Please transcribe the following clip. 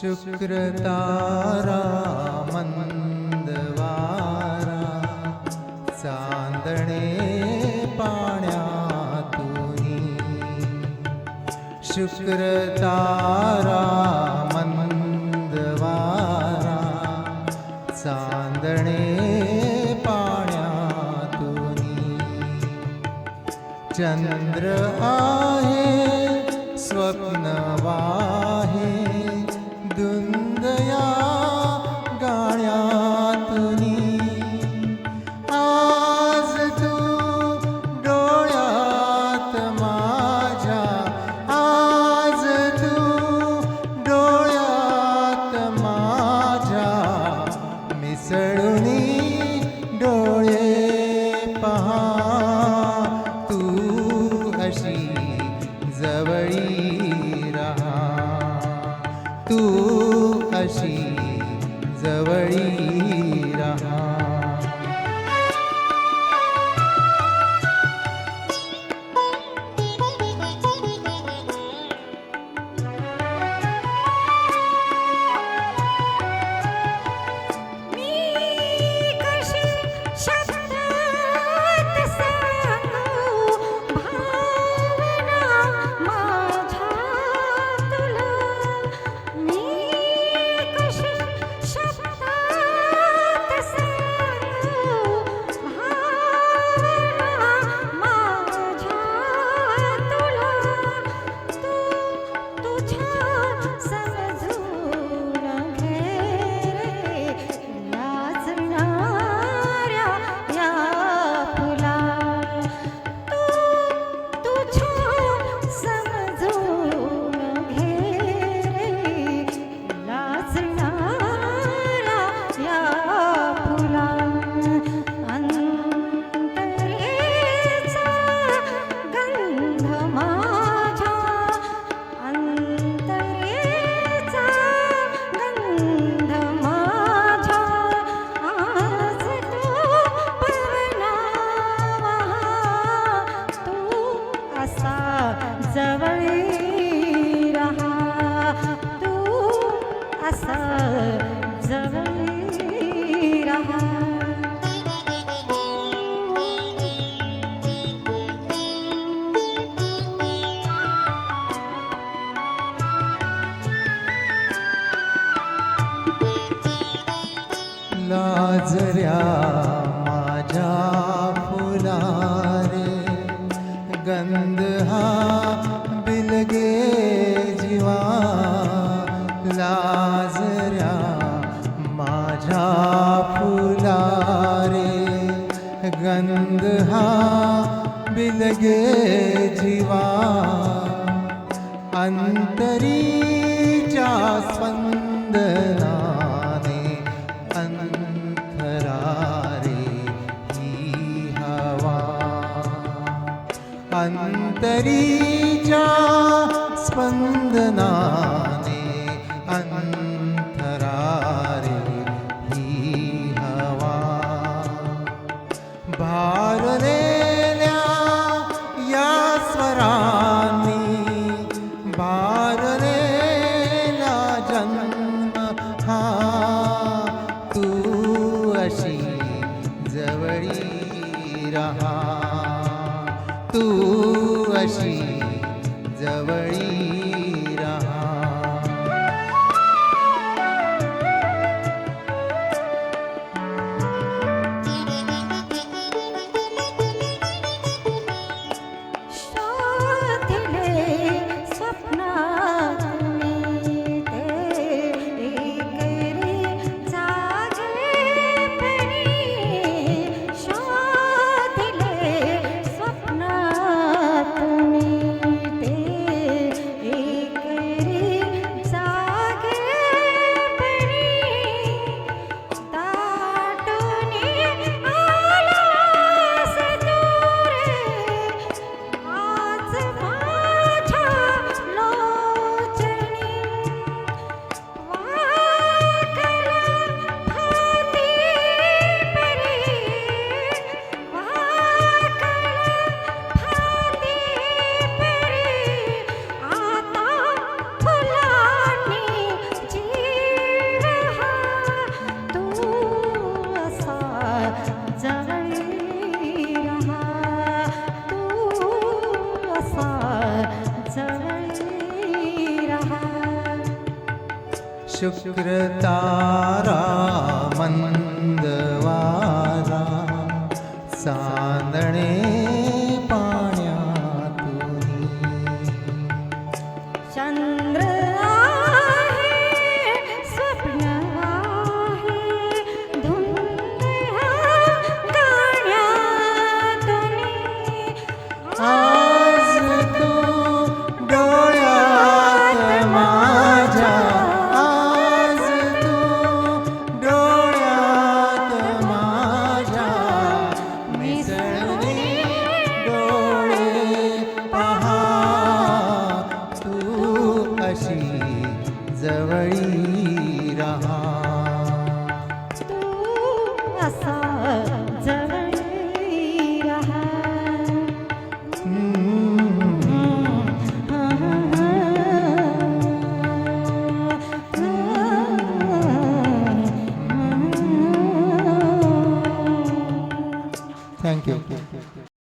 शुक्र तारा मंदवारा चांदणे पाण्यातुनी शुक्र तारा मंदवारा चांदणे पाण्यातुनी चंद्र आहे स्वप्न वाहे दुंदया गाण्यातुनी आज तू डोळ्यात माझ्या आज तू डोळ्यात माझ्या मिसळुनी डोळे पहा तू अशी जवळी रहा तू अशी जवळी रहा जवळी रहा तू असा जवळी रहा लाजऱ्या माझ्या फुलारे गंध हा बिलगे जीवा लाजऱ्या माझ्या फुलारे गंध हा बिलगे जीवा अंतरीच्या स्पंदनाने अंतरारे ही हवा अंतरीच्या स्पंदनाने अंतरारे ही हवा भारलेल्या या स्वरांनी भारलेला जन्म हा तू अशी जवळी रहा तू अशी जवळी रहा शुक्र तारा मंदवारा चांदणे पाण्यातून चंद्र आहे स्वप्न आहे धुंद ह्या गाण्यातून आज तू डोळ्यात माझ्या आज तू डोळ्यात माझ्या मिसळले डोळे पहा तू अशी जवळी रहा तू असा